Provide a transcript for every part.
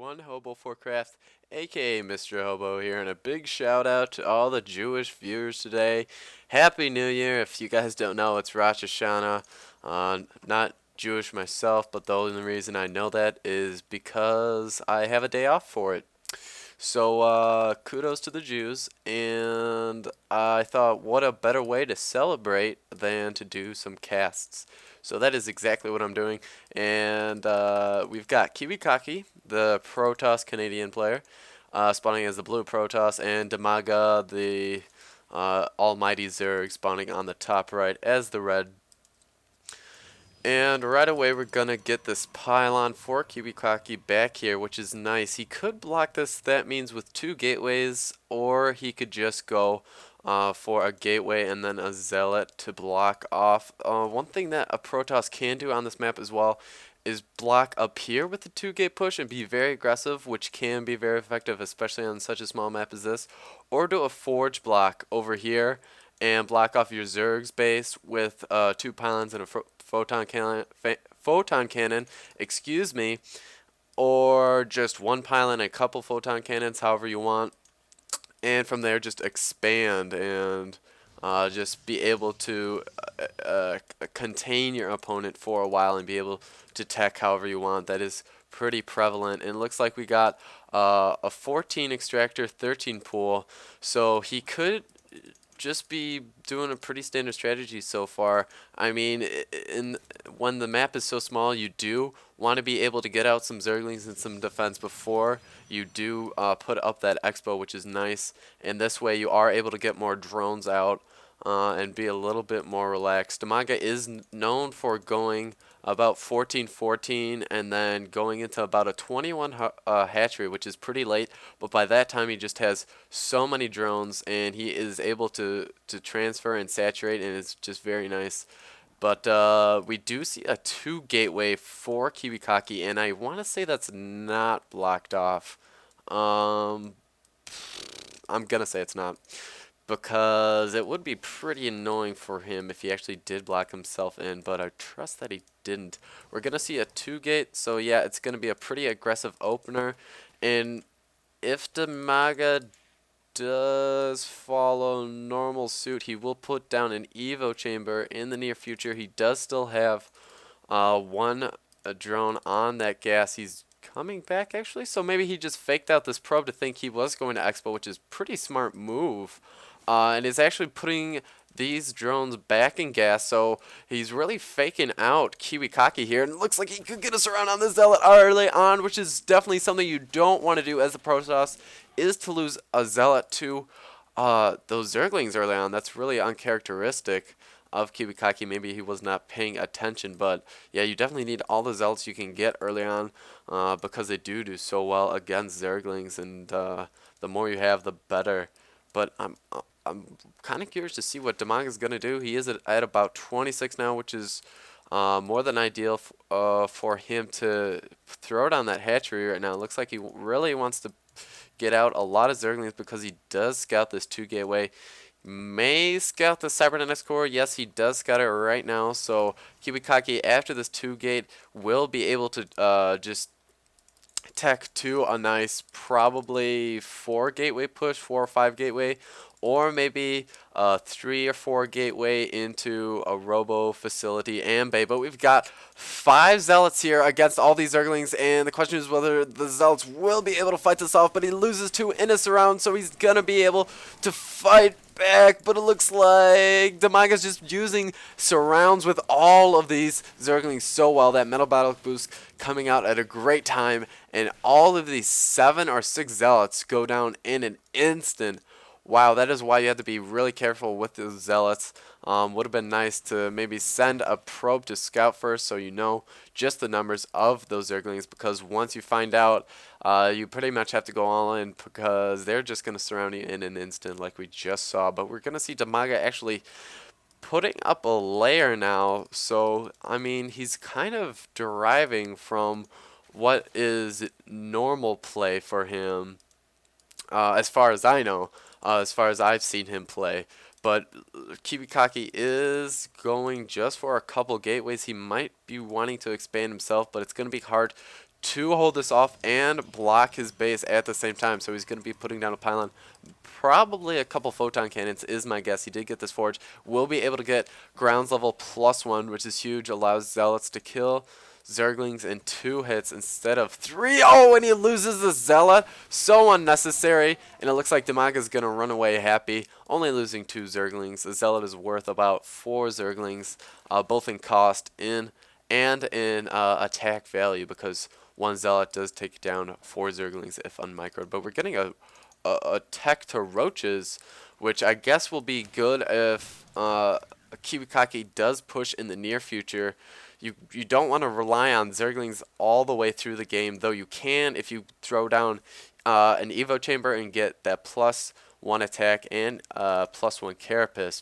P1 Hobo for Craft, aka Mr. Hobo here, and a big shout out to all the Jewish viewers today. Happy New Year! If you guys don't know, it's Rosh Hashanah. Not Jewish myself, but the only reason I know that is because I have a day off for it. So, kudos to the Jews, and I thought, what a better way to celebrate than to do some casts. So that is exactly what I'm doing, and we've got KiwiKaki, the Protoss Canadian player, spawning as the blue Protoss, and Dimaga, the almighty Zerg, spawning on the top right as the red. And right away we're gonna get this pylon for KiwiKaki back here, which is nice. He could block this, that means with two gateways, or he could just go for a gateway and then a zealot to block off. One thing that a Protoss can do on this map as well is block up here with the two gate push and be very aggressive, which can be very effective, especially on such a small map as this, or do a forge block over here and block off your Zerg's base with two pylons and a photon cannon, excuse me, or just one pylon and a couple photon cannons, however you want, and from there just expand and just be able to contain your opponent for a while and be able to tech however you want. That is pretty prevalent, and it looks like we got a 14 extractor, 13 pool, so he could just be doing a pretty standard strategy so far. I mean, when the map is so small, you do want to be able to get out some Zerglings and some defense before you do put up that expo, which is nice. And this way you are able to get more drones out and be a little bit more relaxed. Dimaga is known for going about 14-14 and then going into about a 21 hatchery, which is pretty late, but by that time he just has so many drones and he is able to transfer and saturate, and it's just very nice. But we do see a 2 gateway for KiwiKaki, and I want to say that's not blocked off. I'm gonna say it's not, because it would be pretty annoying for him if he actually did block himself in, but I trust that he didn't. We're going to see a 2 gate, so yeah, it's going to be a pretty aggressive opener, and if Dimaga does follow normal suit, he will put down an Evo chamber in the near future. He does still have one drone on that gas. He's coming back actually, so maybe he just faked out this probe to think he was going to Expo, which is pretty smart move. And is actually putting these drones back in gas, so he's really faking out KiwiKaki here, and it looks like he could get us around on the Zealot early on, which is definitely something you don't want to do as a Protoss, is to lose a Zealot to those Zerglings early on. That's really uncharacteristic of KiwiKaki. Maybe he was not paying attention, but yeah, you definitely need all the Zealots you can get early on because they do so well against Zerglings, and the more you have, the better. But I'm kind of curious to see what Dimaga is going to do. He is at about 26 now, which is more than ideal for him to throw down that hatchery right now. It looks like he really wants to get out a lot of Zerglings because he does scout this 2 gateway. May scout the Cybernetics core. Yes, he does scout it right now. So KiwiKaki, after this 2 gate, will be able to just tech to a nice probably 4 gateway push, 4 or 5 gateway, or maybe a 3 or 4 gateway into a robo facility and bay. But we've got 5 Zealots here against all these Zerglings, and the question is whether the Zealots will be able to fight this off. But he loses 2 in a surround, so he's gonna be able to fight back, but it looks like Dimaga's just using surrounds with all of these Zerglings so well. That metal battle boost coming out at a great time, and all of these 7 or 6 Zealots go down in an instant. Wow, that is why you have to be really careful with the Zealots. Would have been nice to maybe send a probe to scout first, so you know just the numbers of those Zerglings, because once you find out, you pretty much have to go all in, because they're just going to surround you in an instant like we just saw. But we're going to see Dimaga actually putting up a layer now, so I mean, he's kind of deriving from what is normal play for him, as far as I know. As far as I've seen him play. But KiwiKaki is going just for a couple gateways. He might be wanting to expand himself, but it's going to be hard to hold this off and block his base at the same time. So he's going to be putting down a pylon. Probably a couple photon cannons is my guess. He did get this forge. Will be able to get grounds level +1, which is huge. Allows zealots to kill zerglings in 2 hits instead of 3. Oh, and he loses the zealot. So unnecessary. And it looks like Dimaga's going to run away happy, only losing 2 zerglings. The zealot is worth about 4 zerglings, both in cost and in attack value, because 1 zealot does take down 4 zerglings if unmicroed. But we're getting a tech to roaches, which I guess will be good if KiwiKaki does push in the near future. You don't want to rely on zerglings all the way through the game, though you can if you throw down an Evo chamber and get that +1 attack and +1 carapace.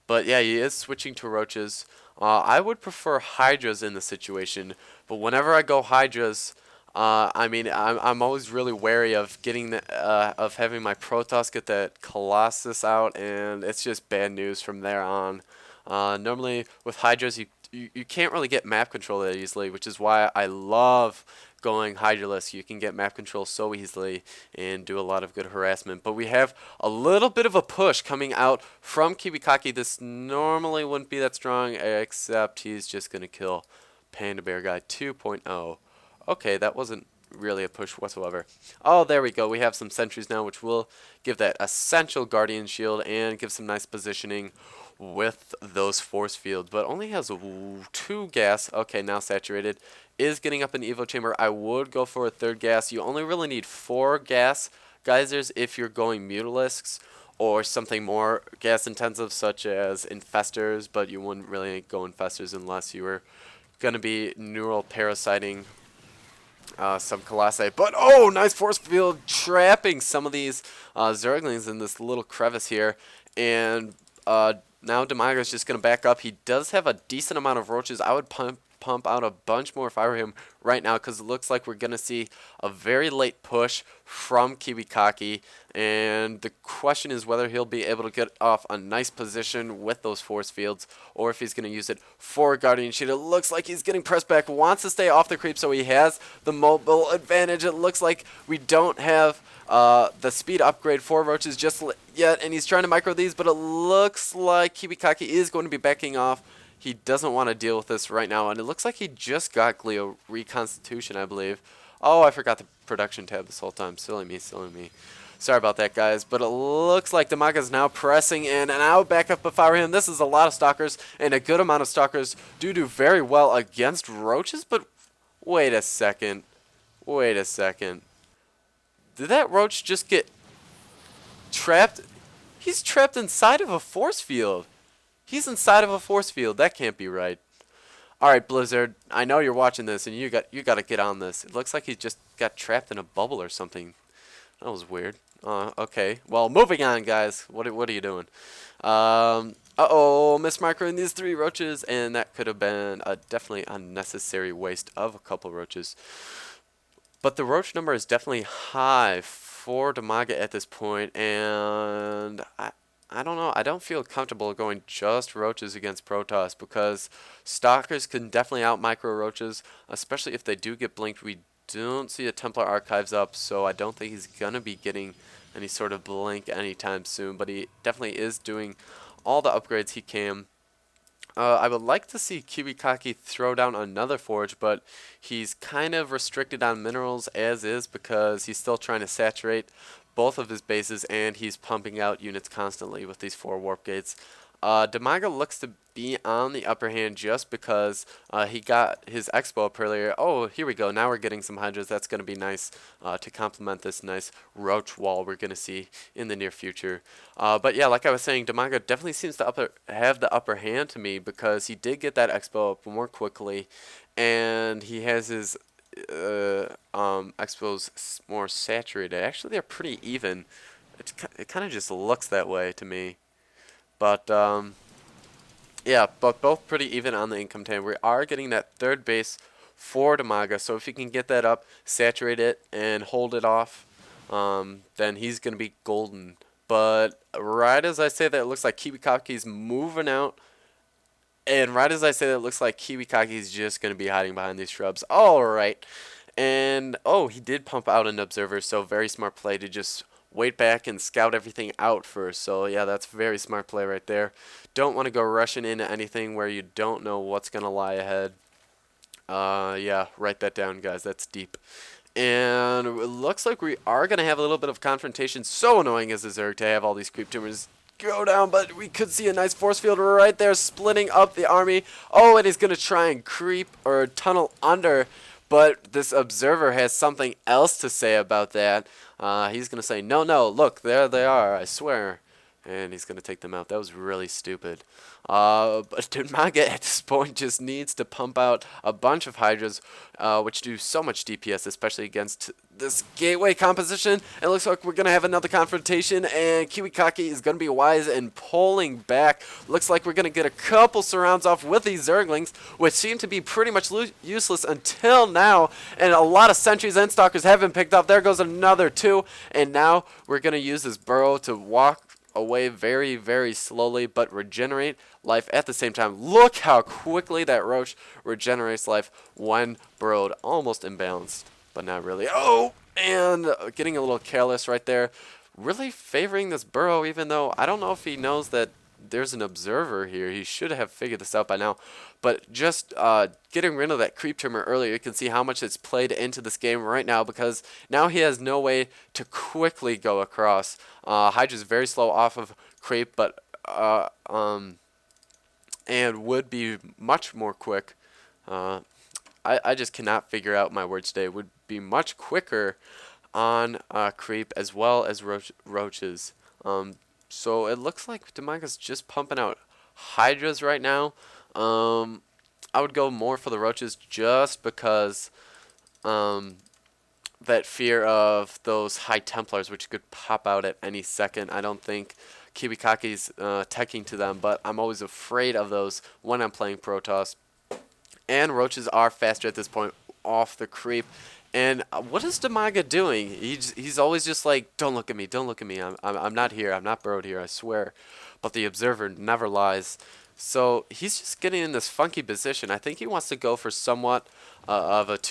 But yeah, he is switching to roaches. I would prefer hydras in the situation, but whenever I go hydras, I mean, I'm always really wary of getting of having my Protoss get that Colossus out, and it's just bad news from there on. Normally with hydras, you can't really get map control that easily, which is why I love going hydraless. You can get map control so easily and do a lot of good harassment. But we have a little bit of a push coming out from KiwiKaki. This normally wouldn't be that strong, except he's just going to kill Panda Bear Guy 2.0. Okay, that wasn't really a push whatsoever. Oh, there we go. We have some sentries now, which will give that essential Guardian Shield and give some nice positioning with those force fields, but only has 2 gas. Okay, now saturated. Is getting up an Evo chamber. I would go for a 3rd gas. You only really need 4 gas geysers if you're going Mutalisks or something more gas intensive, such as Infestors, but you wouldn't really go Infestors unless you were going to be neural parasiting some Colossi. But oh, nice force field trapping some of these Zerglings in this little crevice here. And now DiMaga is just going to back up. He does have a decent amount of roaches. I would pump out a bunch more if I were him right now, because it looks like we're going to see a very late push from KiwiKaki. And the question is whether he'll be able to get off a nice position with those force fields, or if he's going to use it for Guardian Shield. It looks like he's getting pressed back, wants to stay off the creep, so he has the mobile advantage. It looks like we don't have the speed upgrade for roaches just yet, and he's trying to micro these, but it looks like KiwiKaki is going to be backing off. He doesn't want to deal with this right now, and it looks like he just got Gleo Reconstitution, I believe. Oh, I forgot the production tab this whole time. Silly me, silly me. Sorry about that, guys, but it looks like DiMaga is now pressing in, and I would back up if I were him. This is a lot of Stalkers, and a good amount of Stalkers do very well against roaches, but wait a second. Wait a second. Did that roach just get trapped? He's trapped inside of a force field. He's inside of a force field. That can't be right. All right, Blizzard, I know you're watching this, and you got to get on this. It looks like he just got trapped in a bubble or something. That was weird. Okay. Well, moving on, guys. What are you doing? Uh-oh, mismicroing these 3 roaches, and that could have been a definitely unnecessary waste of a couple roaches. But the roach number is definitely high for DiMaga at this point, and I don't know. I don't feel comfortable going just roaches against Protoss, because Stalkers can definitely out-micro roaches, especially if they do get blinked. We don't see a Templar Archives up, so I don't think he's going to be getting any sort of blink anytime soon, but he definitely is doing all the upgrades he can. I would like to see KiwiKaki throw down another forge, but he's kind of restricted on minerals as is, because he's still trying to saturate both of his bases, and he's pumping out units constantly with these 4 warp gates. DiMaga looks to be on the upper hand just because he got his expo up earlier. Oh, here we go. Now we're getting some hydras. That's going to be nice to complement this nice roach wall we're going to see in the near future. But yeah, like I was saying, DiMaga definitely seems to have the upper hand to me, because he did get that expo up more quickly, and he has his expos more saturated. Actually, they're pretty even. It kind of just looks that way to me. But yeah, but both pretty even on the income tab. We are getting that 3rd base for DiMaga, so if you can get that up, saturate it, and hold it off, then he's going to be golden. But right as I say that, it looks like KiwiKaki's moving out And right as I say that, it looks like KiwiKaki is just going to be hiding behind these shrubs. All right. And, oh, he did pump out an observer, so very smart play to just wait back and scout everything out first. So, yeah, that's very smart play right there. Don't want to go rushing into anything where you don't know what's going to lie ahead. Yeah, write that down, guys. That's deep. And it looks like we are going to have a little bit of confrontation. So annoying as a Zerg to have all these creep tumors go down, but we could see a nice force field right there splitting up the army. Oh, and he's going to try and creep or tunnel under, but this observer has something else to say about that. He's going to say, no, no, look, there they are, I swear. And he's going to take them out. That was really stupid. But Dimaga at this point just needs to pump out a bunch of Hydras, which do so much DPS, especially against this gateway composition. It looks like we're going to have another confrontation, and KiwiKaki is going to be wise and pulling back. Looks like we're going to get a couple surrounds off with these Zerglings, which seem to be pretty much useless until now. And a lot of sentries and stalkers have been picked off. There goes another two. And now we're going to use this burrow to walk away very, very slowly, but regenerate life at the same time. Look how quickly that Roach regenerates life when burrowed. Almost imbalanced, but not really. Oh, and getting a little careless right there. Really favoring this burrow, even though I don't know if he knows that there's an observer here. He should have figured this out by now. But just getting rid of that creep tumor earlier, you can see how much it's played into this game right now, because now he has no way to quickly go across. Hydra's very slow off of creep, but and would be much more quick. I just cannot figure out my words today. Would be much quicker on creep as well as roaches. So it looks like Dimaga's just pumping out Hydras right now. I would go more for the roaches just because that fear of those High Templars, which could pop out at any second. I don't think KiwiKaki's teching to them, but I'm always afraid of those when I'm playing Protoss. And roaches are faster at this point off the creep. And what is Dimaga doing? He's always just like, don't look at me, don't look at me. I'm not here. I'm not burrowed here, I swear. But the observer never lies. So he's just getting in this funky position. I think he wants to go for somewhat of a